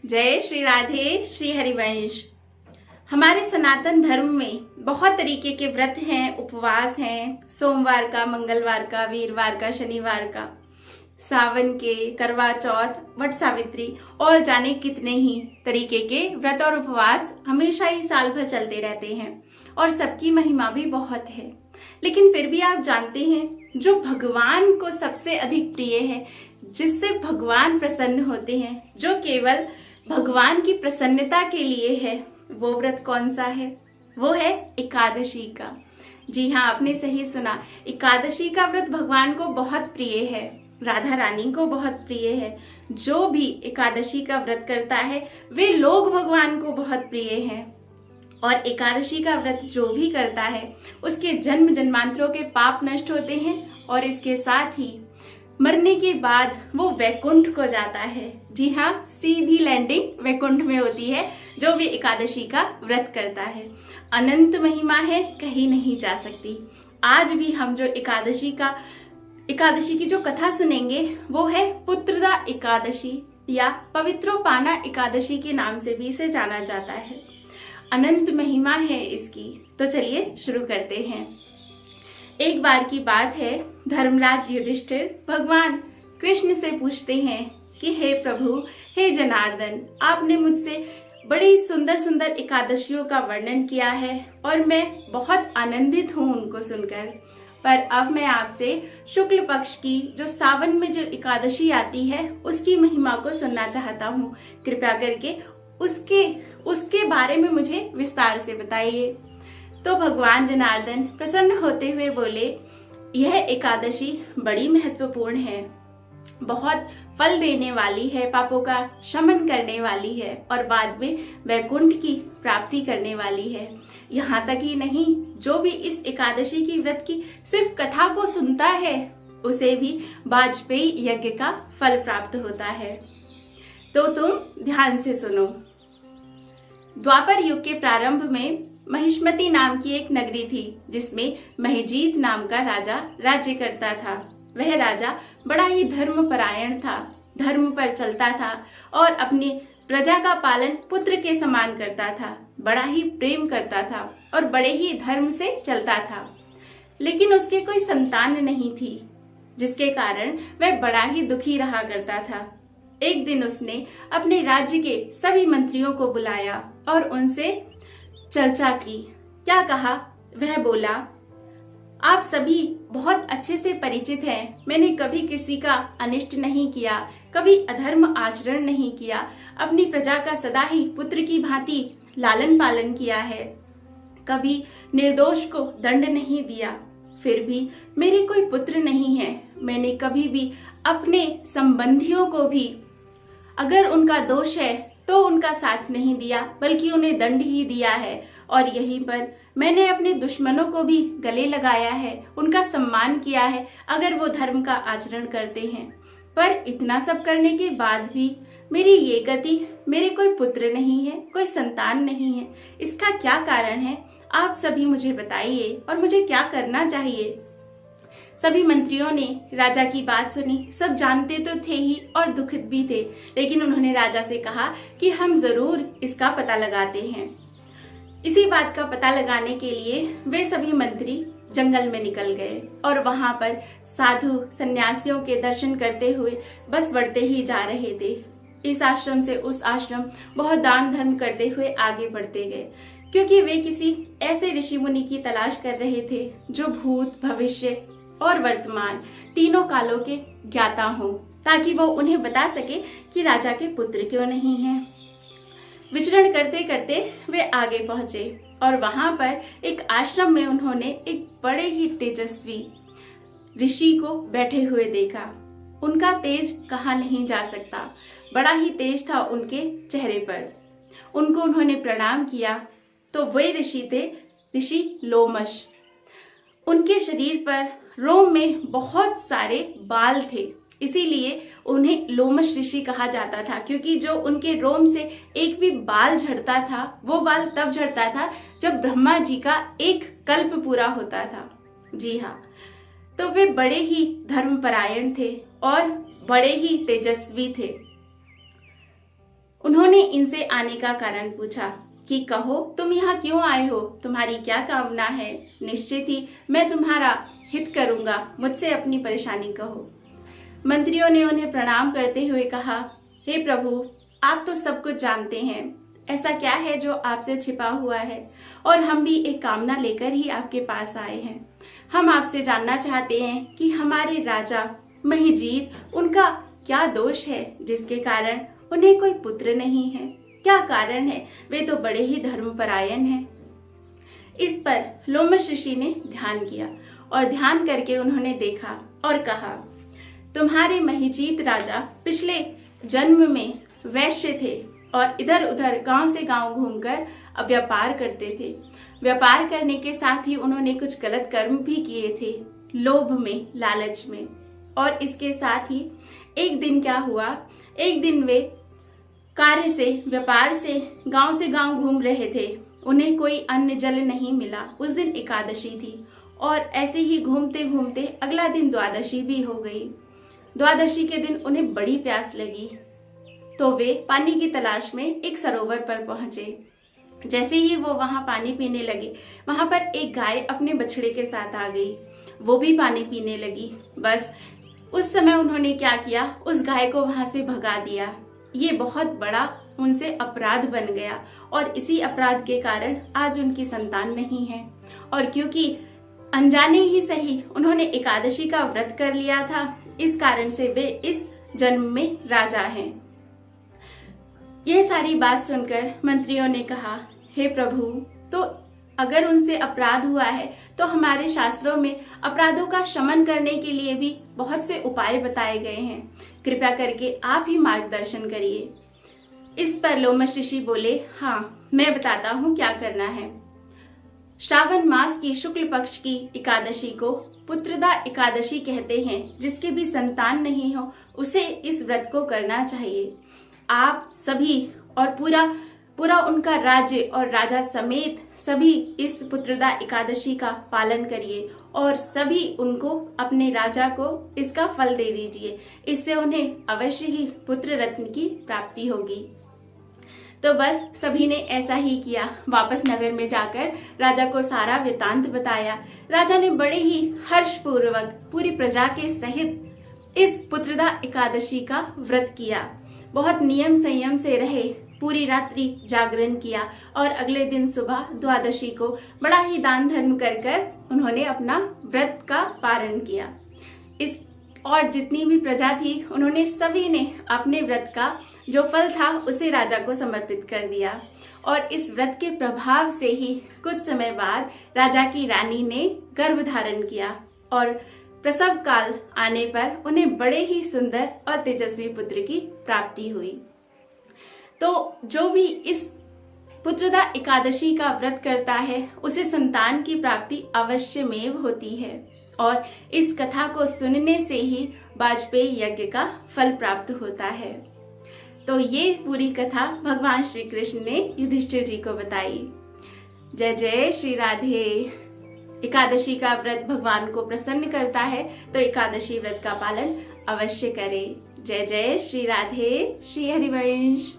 जय श्री राधे श्री हरिवंश। हमारे सनातन धर्म में बहुत तरीके के व्रत हैं, उपवास हैं। सोमवार का, मंगलवार का, वीरवार का, शनिवार का, सावन के, करवा चौथ, वट सावित्री और जाने कितने ही तरीके के व्रत और उपवास हमेशा ही साल भर चलते रहते हैं और सबकी महिमा भी बहुत है। लेकिन फिर भी आप जानते हैं, जो भगवान को सबसे अधिक प्रिय है, जिससे भगवान प्रसन्न होते हैं, जो केवल भगवान की प्रसन्नता के लिए है, वो व्रत कौन सा है? वो है एकादशी का। जी हाँ, आपने सही सुना। एकादशी का व्रत भगवान को बहुत प्रिय है, राधा रानी को बहुत प्रिय है। जो भी एकादशी का व्रत करता है वे लोग भगवान को बहुत प्रिय हैं। और एकादशी का व्रत जो भी करता है उसके जन्म जन्मांतरों के पाप नष्ट होते हैं और इसके साथ ही मरने के बाद वो वैकुंठ को जाता है। जी हाँ, सीधी लैंडिंग वैकुंठ में होती है जो भी एकादशी का व्रत करता है। अनंत महिमा है, कहीं नहीं जा सकती। आज भी हम जो एकादशी की जो कथा सुनेंगे वो है पुत्रदा एकादशी या पवित्रोपाना एकादशी के नाम से भी इसे जाना जाता है। अनंत महिमा है इसकी। तो चलिए शुरू करते हैं। एक बार की बात है, धर्मराज युधिष्ठिर भगवान कृष्ण से पूछते हैं कि हे प्रभु, हे जनार्दन, आपने मुझसे बड़ी सुंदर सुंदर एकादशियों का वर्णन किया है और मैं बहुत आनंदित हूँ उनको सुनकर। पर अब मैं आपसे शुक्ल पक्ष की जो सावन में जो एकादशी आती है उसकी महिमा को सुनना चाहता हूँ। कृपया करके उसके बारे में मुझे विस्तार से बताइए। तो भगवान जनार्दन प्रसन्न होते हुए बोले, यह एकादशी बड़ी महत्वपूर्ण है, बहुत फल देने वाली है, पापों का शमन करने वाली है और बाद में वैकुंठ की प्राप्ति करने वाली है। यहाँ तक ही नहीं, जो भी इस एकादशी की व्रत की सिर्फ कथा को सुनता है उसे भी वाजपेयी यज्ञ का फल प्राप्त होता है। तो तुम ध्यान से सुनो। द्वापर युग के प्रारंभ में महिष्मती नाम की एक नगरी थी जिसमें महिजीत नाम का राजा राज्य करता था। वह राजा बड़ा ही धर्मपरायण था, धर्म पर चलता था और अपनी प्रजा का पालन पुत्र के समान करता था, बड़ा ही प्रेम करता था और बड़े ही धर्म से चलता था। लेकिन उसके कोई संतान नहीं थी, जिसके कारण वह बड़ा ही दुखी रहा करता था। एक दिन उसने अपने राज्य के सभी मंत्रियों को बुलाया और उनसे चर्चा की। क्या कहा? वह बोला, आप सभी बहुत अच्छे से परिचित हैं, मैंने कभी किसी का अनिष्ट नहीं किया, कभी अधर्म आचरण नहीं किया, अपनी प्रजा का सदा ही पुत्र की भांति लालन पालन किया है, कभी निर्दोष को दंड नहीं दिया। फिर भी मेरे कोई पुत्र नहीं है। मैंने कभी भी अपने संबंधियों को भी अगर उनका दोष है तो उनका साथ नहीं दिया, बल्कि उन्हें दंड ही दिया है। और यहीं पर मैंने अपने दुश्मनों को भी गले लगाया है, उनका सम्मान किया है अगर वो धर्म का आचरण करते हैं। पर इतना सब करने के बाद भी मेरी ये गति, मेरे कोई पुत्र नहीं है, कोई संतान नहीं है। इसका क्या कारण है? आप सभी मुझे बताइए और मुझे क्या करना चाहिए। सभी मंत्रियों ने राजा की बात सुनी। सब जानते तो थे ही और दुखित भी थे, लेकिन उन्होंने राजा से कहा कि हम जरूर इसका पता लगाते हैं। इसी बात का पता लगाने के लिए वे सभी मंत्री जंगल में निकल गए और वहां पर साधु सन्यासियों के दर्शन करते हुए बस बढ़ते ही जा रहे थे। इस आश्रम से उस आश्रम बहुत दान धर्म करते हुए आगे बढ़ते गए, क्योंकि वे किसी ऐसे ऋषि मुनि की तलाश कर रहे थे जो भूत, भविष्य और वर्तमान तीनों कालों के ज्ञाता हो, ताकि वो उन्हें बता सके कि राजा के पुत्र क्यों नहीं हैं। विचरण करते करते वे आगे पहुंचे और वहां पर एक आश्रम में उन्होंने एक बड़े ही तेजस्वी ऋषि को बैठे हुए देखा। उनका तेज कहा नहीं जा सकता, बड़ा ही तेज था उनके चेहरे पर। उनको उन्होंने प्रणाम किया तो वे ऋषि थे, ऋषि लोमश। उनके शरीर पर रोम में बहुत सारे बाल थे, इसीलिए उन्हें लोमश ऋषि कहा जाता था, क्योंकि जो उनके रोम से एक भी बाल झड़ता था वो बाल तब झड़ता था जब ब्रह्मा जी का एक कल्प पूरा होता था। जी हाँ, तो वे बड़े ही धर्मपरायण थे और बड़े ही तेजस्वी थे। उन्होंने इनसे आने का कारण पूछा कि कहो तुम यहाँ क्यों आए हो, तुम्हारी क्या कामना है। निश्चित ही मैं तुम्हारा हित करूंगा, मुझसे अपनी परेशानी कहो। मंत्रियों ने उन्हें प्रणाम करते हुए कहा, हे प्रभु, आप तो सब कुछ जानते हैं, ऐसा क्या है जो आपसे छिपा हुआ है, और हम भी एक कामना लेकर ही आपके पास आए हैं। हम आपसे जानना चाहते हैं कि हमारे राजा महिजीत, उनका क्या दोष है जिसके कारण उन्हें कोई पुत्र नहीं है। क्या कारण है, वे तो बड़े ही धर्मपरायण हैं। इस पर लोमश ऋषि ने ध्यान किया और ध्यान करके उन्होंने देखा और कहा, तुम्हारे महिजीत राजा पिछले जन्म में वैश्य थे और इधर उधर गांव से गांव घूमकर व्यापार करते थे। व्यापार करने के साथ ही उन्होंने कुछ गलत कर्म भी किए थे, लोभ में, लालच में। और इसके साथ ही एक दिन क्या हुआ, एक दिन वे कार्य से, व्यापार से गांव घूम रहे थे। उन्हें कोई अन्न जल नहीं मिला। उस दिन एकादशी थी और ऐसे ही घूमते घूमते अगला दिन द्वादशी भी हो गई। द्वादशी के दिन उन्हें बड़ी प्यास लगी तो वे पानी की तलाश में एक सरोवर पर पहुंचे। जैसे ही वो वहां पानी पीने लगे, वहां पर एक गाय अपने बछड़े के साथ आ गई। वो भी पानी पीने लगी। बस उस समय उन्होंने क्या किया, उस गाय को वहां से भगा दिया। ये बहुत बड़ा उनसे अपराध बन गया और इसी अपराध के कारण आज उनकी संतान नहीं है। और क्योंकि अनजाने ही सही उन्होंने एकादशी का व्रत कर लिया था, इस कारण से वे इस जन्म में राजा हैं। यह सारी बात सुनकर मंत्रियों ने कहा, हे प्रभु, तो अगर उनसे अपराध हुआ है तो हमारे शास्त्रों में अपराधों का शमन करने के लिए भी बहुत से उपाय बताए गए हैं। कृपया करके आप ही मार्गदर्शन करिए। इस पर लोमश ऋषि बोले, हाँ, मैं बताता हूँ क्या करना है। श्रावण मास की शुक्ल पक्ष की एकादशी को पुत्रदा एकादशी कहते हैं। जिसके भी संतान नहीं हो उसे इस व्रत को करना चाहिए। आप सभी और पूरा उनका राज्य और राजा समेत सभी इस पुत्रदा एकादशी का पालन करिए और सभी उनको, अपने राजा को इसका फल दे दीजिए। इससे उन्हें अवश्य ही पुत्र रत्न की प्राप्ति होगी। तो बस सभी ने ऐसा ही किया। वापस नगर में जाकर राजा को सारा वृतांत बताया। राजा ने बड़े ही हर्षपूर्वक पूरी प्रजा के सहित इस पुत्रदा एकादशी का व्रत किया। बहुत नियम संयम से रहे, पूरी रात्रि जागरण किया और अगले दिन सुबह द्वादशी को बड़ा ही दान धर्म कर उन्होंने अपना व्रत का पारण किया। इस और जितनी भी प्रजा थी, उन्होंने सभी ने अपने व्रत का जो फल था उसे राजा को समर्पित कर दिया। और इस व्रत के प्रभाव से ही कुछ समय बाद राजा की रानी ने गर्भ धारण किया और प्रसव काल आने पर उन्हें बड़े ही सुंदर और तेजस्वी पुत्र की प्राप्ति हुई। तो जो भी इस पुत्रदा एकादशी का व्रत करता है उसे संतान की प्राप्ति अवश्यमेव होती है और इस कथा को सुनने से ही वाजपेयी यज्ञ का फल प्राप्त होता है। तो ये पूरी कथा भगवान श्री कृष्ण ने युधिष्ठिर जी को बताई। जय जय श्री राधे। एकादशी का व्रत भगवान को प्रसन्न करता है तो एकादशी व्रत का पालन अवश्य करें। जय जय श्री राधे। श्री हरिवंश।